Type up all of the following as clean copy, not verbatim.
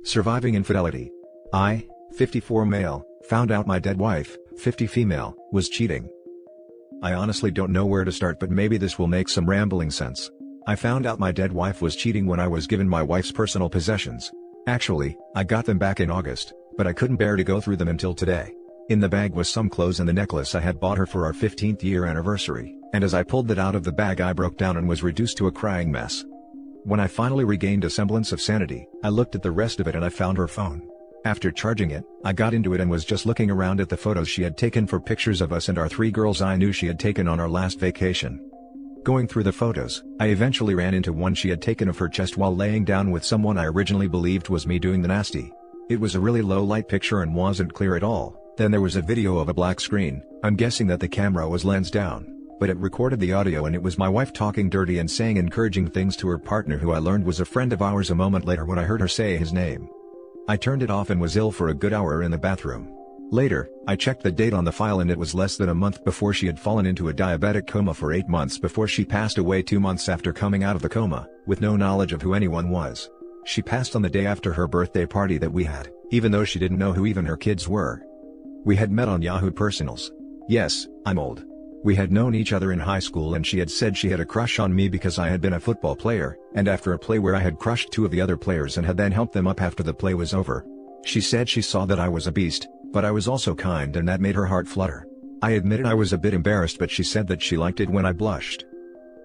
Surviving infidelity. I, 54 male, found out my dead wife, 50 female, was cheating. I honestly don't know where to start, but maybe this will make some rambling sense. I found out my dead wife was cheating when I was given my wife's personal possessions. Actually, I got them back in August, but I couldn't bear to go through them until today. In the bag was some clothes and the necklace I had bought her for our 15th year anniversary, and as I pulled it out of the bag I broke down and was reduced to a crying mess. When I finally regained a semblance of sanity, I looked at the rest of it and I found her phone. After charging it, I got into it and was just looking around at the photos she had taken for pictures of us and our 3 girls I knew she had taken on our last vacation. Going through the photos, I eventually ran into one she had taken of her chest while laying down with someone I originally believed was me doing the nasty. It was a really low light picture and wasn't clear at all. Then there was a video of a black screen. I'm guessing that the camera was lens down, but it recorded the audio and it was my wife talking dirty and saying encouraging things to her partner, who I learned was a friend of ours a moment later when I heard her say his name. I turned it off and was ill for a good hour in the bathroom. Later, I checked the date on the file and it was less than a month before she had fallen into a diabetic coma for 8 months before she passed away 2 months after coming out of the coma, with no knowledge of who anyone was. She passed on the day after her birthday party that we had, even though she didn't know who even her kids were. We had met on Yahoo Personals. Yes, I'm old. We had known each other in high school and she had said she had a crush on me because I had been a football player, and after a play where I had crushed 2 of the other players and had then helped them up after the play was over. She said she saw that I was a beast, but I was also kind and that made her heart flutter. I admitted I was a bit embarrassed, but she said that she liked it when I blushed.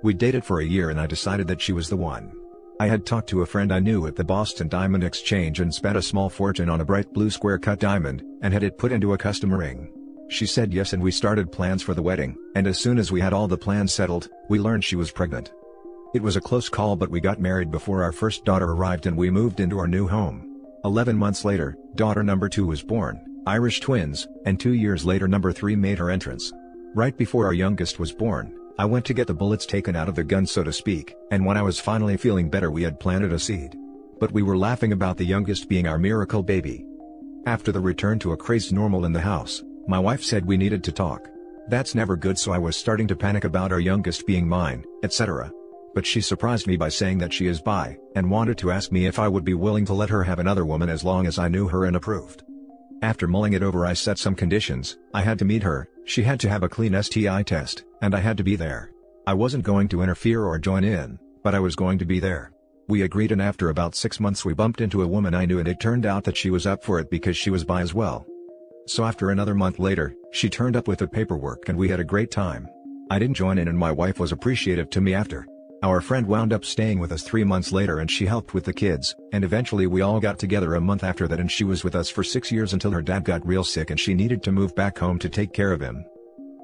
We dated for a year and I decided that she was the one. I had talked to a friend I knew at the Boston Diamond Exchange and spent a small fortune on a bright blue square cut diamond, and had it put into a custom ring. She said yes and we started plans for the wedding, and as soon as we had all the plans settled, we learned she was pregnant. It was a close call, but we got married before our first daughter arrived and we moved into our new home. 11 months later, daughter number 2 was born, Irish twins, and 2 years later number 3 made her entrance. Right before our youngest was born, I went to get the bullets taken out of the gun, so to speak, and when I was finally feeling better we had planted a seed. But we were laughing about the youngest being our miracle baby. After the return to a crazed normal in the house, my wife said we needed to talk. That's never good, so I was starting to panic about our youngest being mine, etc. But she surprised me by saying that she is bi, and wanted to ask me if I would be willing to let her have another woman as long as I knew her and approved. After mulling it over, I set some conditions. I had to meet her, she had to have a clean STI test, and I had to be there. I wasn't going to interfere or join in, but I was going to be there. We agreed, and after about 6 months we bumped into a woman I knew, and it turned out that she was up for it because she was bi as well. So after another month later, she turned up with the paperwork and we had a great time. I didn't join in and my wife was appreciative to me after. Our friend wound up staying with us 3 months later and she helped with the kids, and eventually we all got together a month after that, and she was with us for 6 years until her dad got real sick and she needed to move back home to take care of him.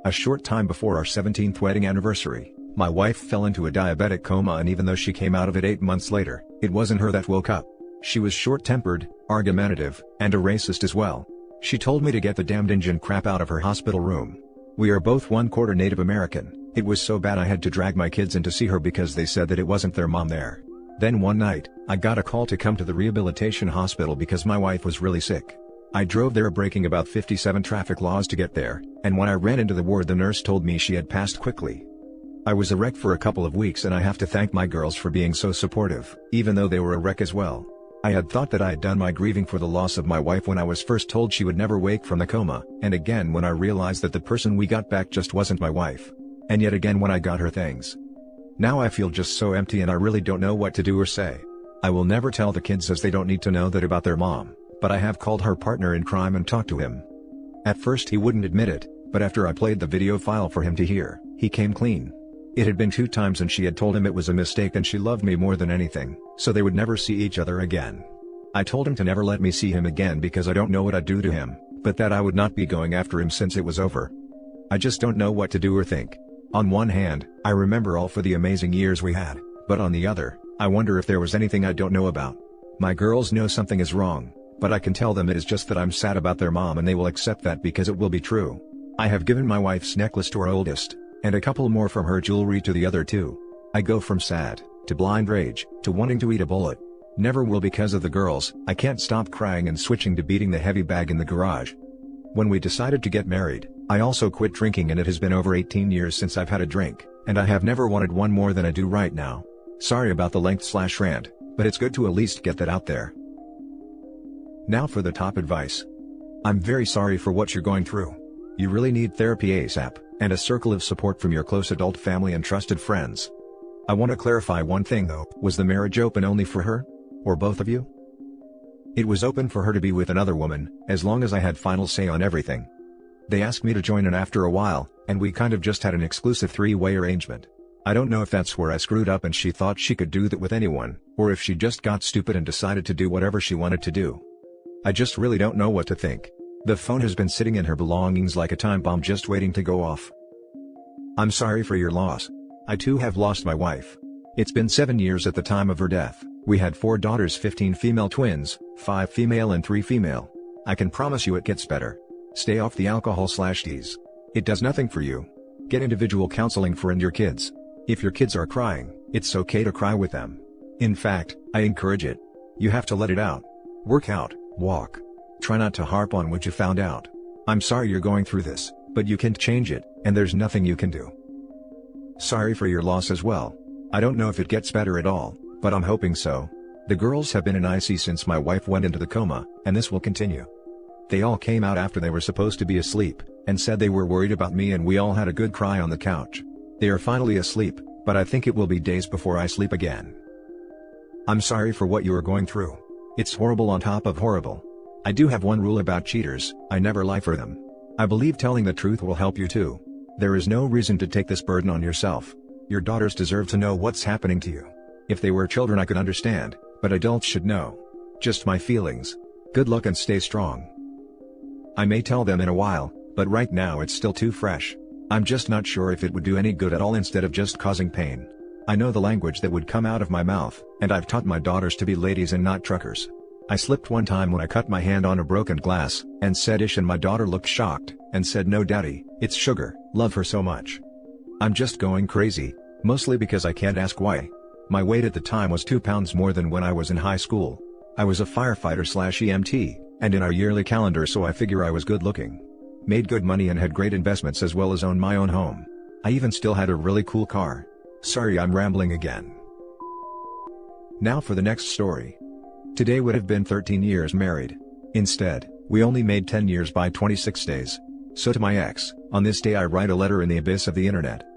A short time before our 17th wedding anniversary, my wife fell into a diabetic coma, and even though she came out of it 8 months later, it wasn't her that woke up. She was short-tempered, argumentative, and a racist as well. She told me to get the damned Indian crap out of her hospital room. We are both 1/4 Native American. It was so bad I had to drag my kids in to see her because they said that it wasn't their mom there. Then one night, I got a call to come to the rehabilitation hospital because my wife was really sick. I drove there breaking about 57 traffic laws to get there, and when I ran into the ward the nurse told me she had passed quickly. I was a wreck for a couple of weeks, and I have to thank my girls for being so supportive, even though they were a wreck as well. I had thought that I had done my grieving for the loss of my wife when I was first told she would never wake from the coma, and again when I realized that the person we got back just wasn't my wife. And yet again when I got her things. Now I feel just so empty and I really don't know what to do or say. I will never tell the kids as they don't need to know that about their mom, but I have called her partner in crime and talked to him. At first he wouldn't admit it, but after I played the video file for him to hear, he came clean. It had been 2 times and she had told him it was a mistake and she loved me more than anything, so they would never see each other again. I told him to never let me see him again because I don't know what I'd do to him, but that I would not be going after him since it was over. I just don't know what to do or think. On one hand, I remember all for the amazing years we had, but on the other, I wonder if there was anything I don't know about. My girls know something is wrong, but I can tell them it is just that I'm sad about their mom and they will accept that because it will be true. I have given my wife's necklace to our oldest, and a couple more from her jewelry to the other 2. I go from sad, to blind rage, to wanting to eat a bullet. Never will because of the girls. I can't stop crying and switching to beating the heavy bag in the garage. When we decided to get married, I also quit drinking, and it has been over 18 years since I've had a drink, and I have never wanted one more than I do right now. Sorry about the length/rant, but it's good to at least get that out there. Now for the top advice. I'm very sorry for what you're going through. You really need therapy ASAP, and a circle of support from your close adult family and trusted friends. I want to clarify one thing though, was the marriage open only for her? Or both of you? It was open for her to be with another woman, as long as I had final say on everything. They asked me to join in after a while, and we kind of just had an exclusive three-way arrangement. I don't know if that's where I screwed up and she thought she could do that with anyone, or if she just got stupid and decided to do whatever she wanted to do. I just really don't know what to think. The phone has been sitting in her belongings like a time bomb just waiting to go off. I'm sorry for your loss. I too have lost my wife. It's been 7 years at the time of her death. We had 4 daughters, 15 female twins, 5 female and 3 female. I can promise you it gets better. Stay off the alcohol/teas. It does nothing for you. Get individual counseling for and your kids. If your kids are crying, it's okay to cry with them. In fact, I encourage it. You have to let it out. Work out, walk. Try not to harp on what you found out. I'm sorry you're going through this, but you can't change it, and there's nothing you can do. Sorry for your loss as well. I don't know if it gets better at all, but I'm hoping so. The girls have been in IC since my wife went into the coma, and this will continue. They all came out after they were supposed to be asleep, and said they were worried about me, and we all had a good cry on the couch. They are finally asleep, but I think it will be days before I sleep again. I'm sorry for what you are going through. It's horrible on top of horrible. I do have one rule about cheaters: I never lie for them. I believe telling the truth will help you too. There is no reason to take this burden on yourself. Your daughters deserve to know what's happening to you. If they were children I could understand, but adults should know. Just my feelings. Good luck and stay strong. I may tell them in a while, but right now it's still too fresh. I'm just not sure if it would do any good at all instead of just causing pain. I know the language that would come out of my mouth, and I've taught my daughters to be ladies and not truckers. I slipped one time when I cut my hand on a broken glass, and said ish, and my daughter looked shocked, and said, "No daddy, it's sugar, love her so much." I'm just going crazy, mostly because I can't ask why. My weight at the time was 2 pounds more than when I was in high school. I was a firefighter/EMT, and in our yearly calendar, so I figure I was good looking. Made good money and had great investments as well as owned my own home. I even still had a really cool car. Sorry, I'm rambling again. Now for the next story. Today would have been 13 years married. Instead, we only made 10 years by 26 days. So to my ex, on this day I write a letter in the abyss of the internet.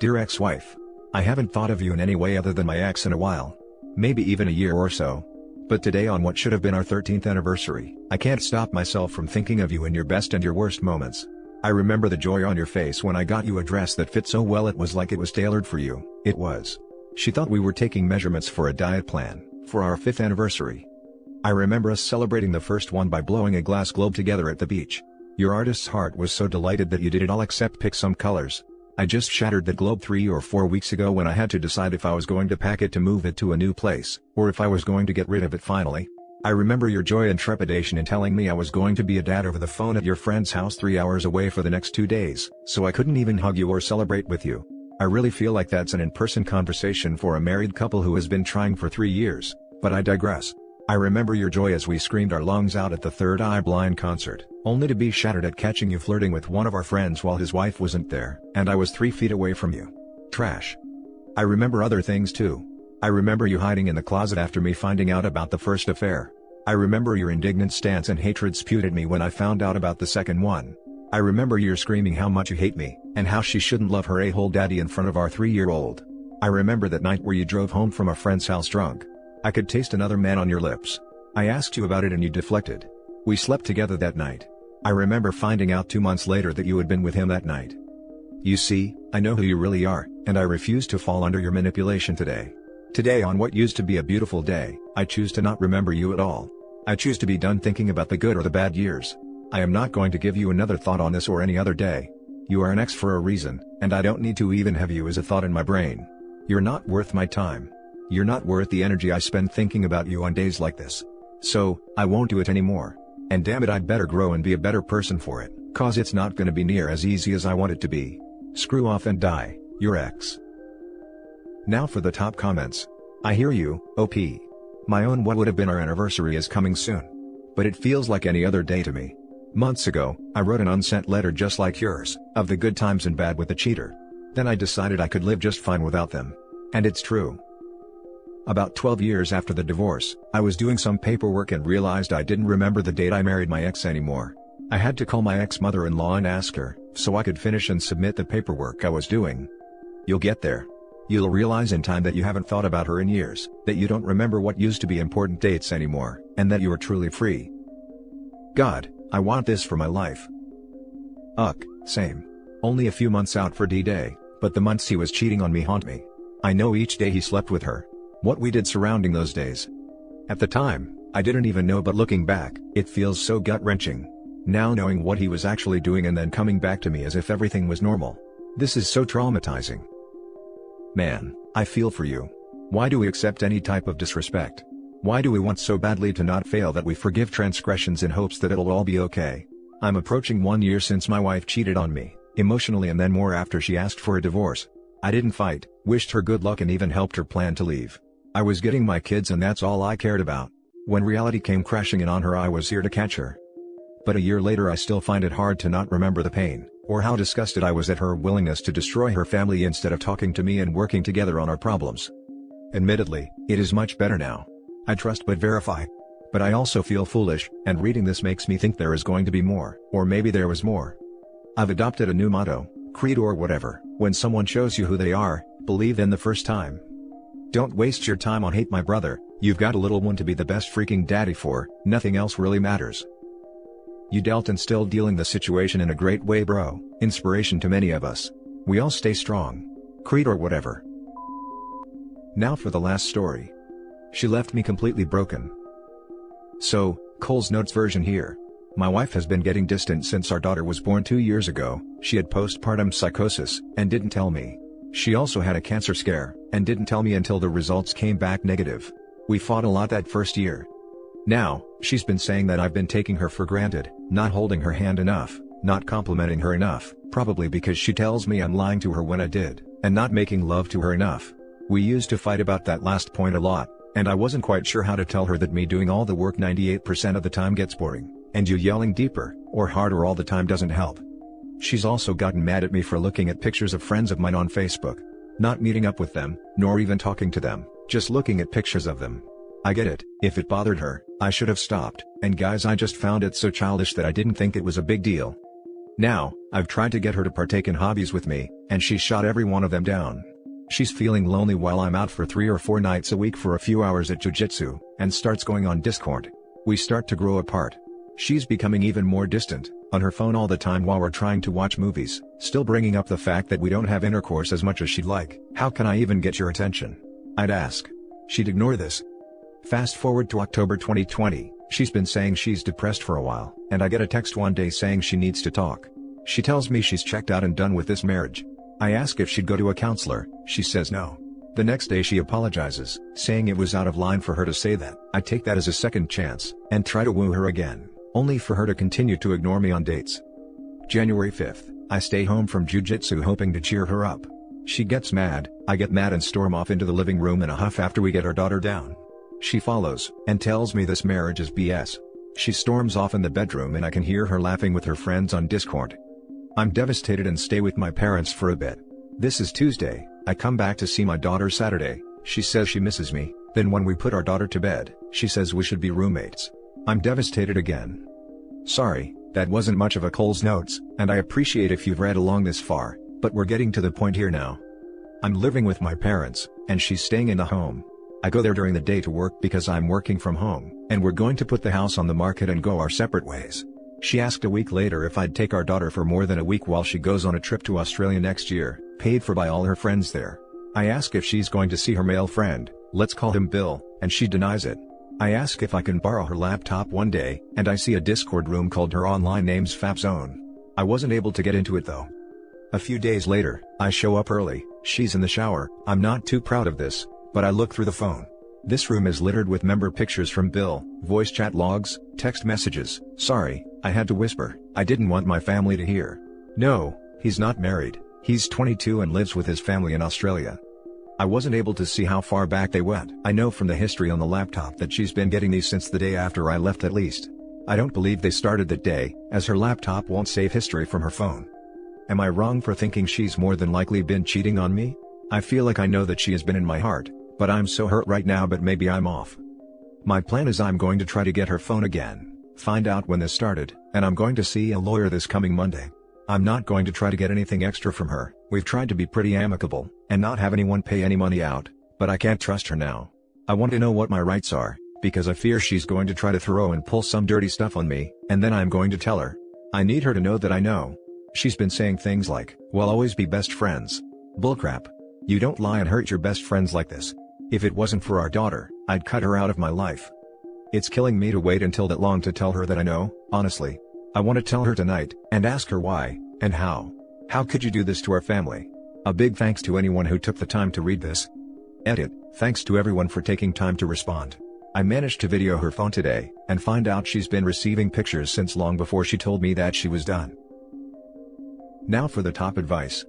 Dear ex-wife, I haven't thought of you in any way other than my ex in a while. Maybe even a year or so. But today, on what should have been our 13th anniversary, I can't stop myself from thinking of you in your best and your worst moments. I remember the joy on your face when I got you a dress that fit so well it was like it was tailored for you. It was. She thought we were taking measurements for a diet plan, for our 5th anniversary. I remember us celebrating the first one by blowing a glass globe together at the beach. Your artist's heart was so delighted that you did it all except pick some colors. I just shattered that globe 3 or 4 weeks ago when I had to decide if I was going to pack it to move it to a new place, or if I was going to get rid of it finally. I remember your joy and trepidation in telling me I was going to be a dad over the phone at your friend's house 3 hours away for the next 2 days, so I couldn't even hug you or celebrate with you. I really feel like that's an in-person conversation for a married couple who has been trying for 3 years, but I digress. I remember your joy as we screamed our lungs out at the Third Eye Blind concert, only to be shattered at catching you flirting with one of our friends while his wife wasn't there, and I was 3 feet away from you. Trash. I remember other things too. I remember you hiding in the closet after me finding out about the first affair. I remember your indignant stance and hatred spewed at me when I found out about the second one. I remember your screaming how much you hate me, and how she shouldn't love her a-hole daddy in front of our 3-year-old. I remember that night where you drove home from a friend's house drunk. I could taste another man on your lips. I asked you about it and you deflected. We slept together that night. I remember finding out 2 months later that you had been with him that night. You see, I know who you really are, and I refuse to fall under your manipulation today. Today, on what used to be a beautiful day, I choose to not remember you at all. I choose to be done thinking about the good or the bad years. I am not going to give you another thought on this or any other day. You are an ex for a reason, and I don't need to even have you as a thought in my brain. You're not worth my time. You're not worth the energy I spend thinking about you on days like this. So, I won't do it anymore. And damn it, I'd better grow and be a better person for it, cause it's not gonna be near as easy as I want it to be. Screw off and die, your ex. Now for the top comments. I hear you, OP. My own what would have been our anniversary is coming soon. But it feels like any other day to me. Months ago, I wrote an unsent letter just like yours, of the good times and bad with the cheater. Then I decided I could live just fine without them. And it's true. About 12 years after the divorce, I was doing some paperwork and realized I didn't remember the date I married my ex anymore. I had to call my ex-mother-in-law and ask her, so I could finish and submit the paperwork I was doing. You'll get there. You'll realize in time that you haven't thought about her in years, that you don't remember what used to be important dates anymore, and that you are truly free. God, I want this for my life. Same. Only a few months out for D-Day, but the months he was cheating on me haunt me. I know each day he slept with her. What we did surrounding those days. At the time, I didn't even know, but looking back, it feels so gut-wrenching. Now knowing what he was actually doing and then coming back to me as if everything was normal. This is so traumatizing. Man, I feel for you. Why do we accept any type of disrespect? Why do we want so badly to not fail that we forgive transgressions in hopes that it'll all be okay? I'm approaching 1 year since my wife cheated on me, emotionally, and then more after she asked for a divorce. I didn't fight, wished her good luck, and even helped her plan to leave. I was getting my kids, and that's all I cared about. When reality came crashing in on her, I was here to catch her. But a year later I still find it hard to not remember the pain, or how disgusted I was at her willingness to destroy her family instead of talking to me and working together on our problems. Admittedly, it is much better now. I trust but verify. But I also feel foolish, and reading this makes me think there is going to be more, or maybe there was more. I've adopted a new motto, creed or whatever: when someone shows you who they are, believe them the first time. Don't waste your time on hate my brother, you've got a little one to be the best freaking daddy for, nothing else really matters. You dealt and still dealing the situation in a great way, bro, inspiration to many of us. We all stay strong. Creed or whatever. Now for the last story. She left me completely broken. So, Cole's Notes version here. My wife has been getting distant since our daughter was born 2 years ago. She had postpartum psychosis, and didn't tell me. She also had a cancer scare, and didn't tell me until the results came back negative. We fought a lot that first year. Now, she's been saying that I've been taking her for granted, not holding her hand enough, not complimenting her enough, probably because she tells me I'm lying to her when I did, and not making love to her enough. We used to fight about that last point a lot, and I wasn't quite sure how to tell her that me doing all the work 98% of the time gets boring, and you yelling deeper, or harder all the time doesn't help. She's also gotten mad at me for looking at pictures of friends of mine on Facebook. Not meeting up with them, nor even talking to them, just looking at pictures of them. I get it, if it bothered her, I should have stopped, and guys, I just found it so childish that I didn't think it was a big deal. Now, I've tried to get her to partake in hobbies with me, and she's shot every one of them down. She's feeling lonely while I'm out for 3 or 4 nights a week for a few hours at jiu-jitsu, and starts going on Discord. We start to grow apart. She's becoming even more distant, on her phone all the time while we're trying to watch movies, still bringing up the fact that we don't have intercourse as much as she'd like. How can I even get your attention? I'd ask. She'd ignore this. Fast forward to October 2020, she's been saying she's depressed for a while, and I get a text one day saying she needs to talk. She tells me she's checked out and done with this marriage. I ask if she'd go to a counselor, she says no. The next day she apologizes, saying it was out of line for her to say that. I take that as a second chance, and try to woo her again, only for her to continue to ignore me on dates. January 5th, I stay home from jiu-jitsu hoping to cheer her up. She gets mad, I get mad and storm off into the living room in a huff after we get our daughter down. She follows, and tells me this marriage is BS. She storms off in the bedroom and I can hear her laughing with her friends on Discord. I'm devastated and stay with my parents for a bit. This is Tuesday, I come back to see my daughter Saturday. She says she misses me, then when we put our daughter to bed, she says we should be roommates. I'm devastated again. Sorry, that wasn't much of a Cole's Notes, and I appreciate if you've read along this far, but we're getting to the point here now. I'm living with my parents, and she's staying in the home. I go there during the day to work because I'm working from home, and we're going to put the house on the market and go our separate ways. She asked a week later if I'd take our daughter for more than a week while she goes on a trip to Australia next year, paid for by all her friends there. I ask if she's going to see her male friend, let's call him Bill, and she denies it. I ask if I can borrow her laptop one day, and I see a Discord room called her online name's Fap Zone. I wasn't able to get into it though. A few days later, I show up early, she's in the shower. I'm not too proud of this, but I look through the phone. This room is littered with member pictures from Bill, voice chat logs, text messages. Sorry, I had to whisper, I didn't want my family to hear. No, he's not married, he's 22 and lives with his family in Australia. I wasn't able to see how far back they went. I know from the history on the laptop that she's been getting these since the day after I left at least. I don't believe they started that day, as her laptop won't save history from her phone. Am I wrong for thinking she's more than likely been cheating on me? I feel like I know that she has been in my heart, But I'm so hurt right now, but maybe I'm off. My plan is I'm going to try to get her phone again, find out when this started, and I'm going to see a lawyer this coming Monday. I'm not going to try to get anything extra from her. We've tried to be pretty amicable, and not have anyone pay any money out, but I can't trust her now. I want to know what my rights are, because I fear she's going to try to throw and pull some dirty stuff on me, and then I'm going to tell her. I need her to know that I know. She's been saying things like, "We'll always be best friends." Bullcrap. You don't lie and hurt your best friends like this. If it wasn't for our daughter, I'd cut her out of my life. It's killing me to wait until that long to tell her that I know, honestly. I want to tell her tonight, and ask her why, and how. How could you do this to our family? A big thanks to anyone who took the time to read this. Edit. Thanks to everyone for taking time to respond. I managed to video her phone today, and find out she's been receiving pictures since long before she told me that she was done. Now for the top advice.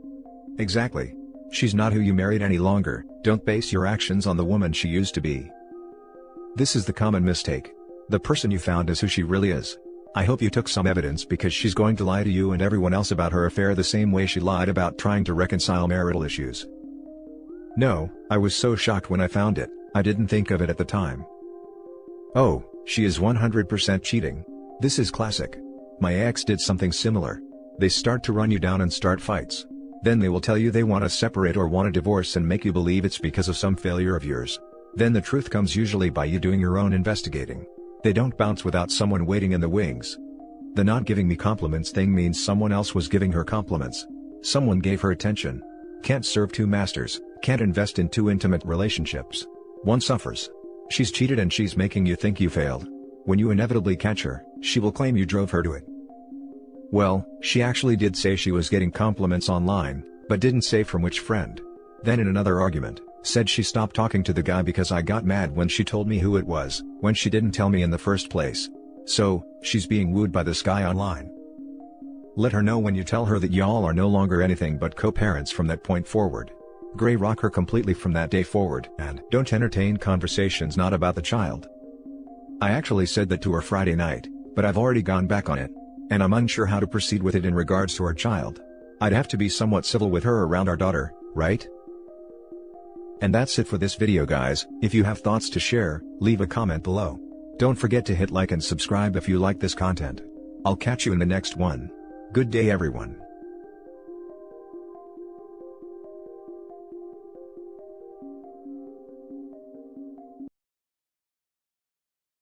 Exactly. She's not who you married any longer. Don't base your actions on the woman she used to be. This is the common mistake. The person you found is who she really is. I hope you took some evidence, because she's going to lie to you and everyone else about her affair the same way she lied about trying to reconcile marital issues. No, I was so shocked when I found it, I didn't think of it at the time. Oh, she is 100% cheating. This is classic. My ex did something similar. They start to run you down and start fights. Then they will tell you they want to separate or want a divorce and make you believe it's because of some failure of yours. Then the truth comes, usually by you doing your own investigating. They don't bounce without someone waiting in the wings. The not giving me compliments thing means someone else was giving her compliments. Someone gave her attention. Can't serve two masters, can't invest in two intimate relationships. One suffers. She's cheated and she's making you think you failed. When you inevitably catch her, she will claim you drove her to it. Well, she actually did say she was getting compliments online, but didn't say from which friend. Then in another argument, said she stopped talking to the guy because I got mad when she told me who it was, when she didn't tell me in the first place. So, she's being wooed by this guy online. Let her know when you tell her that y'all are no longer anything but co-parents from that point forward. Gray rock her completely from that day forward, and don't entertain conversations not about the child. I actually said that to her Friday night, but I've already gone back on it. And I'm unsure how to proceed with it in regards to our child. I'd have to be somewhat civil with her around our daughter, right? And that's it for this video, guys. If you have thoughts to share, leave a comment below. Don't forget to hit like and subscribe if you like this content. I'll catch you in the next one. Good day, everyone.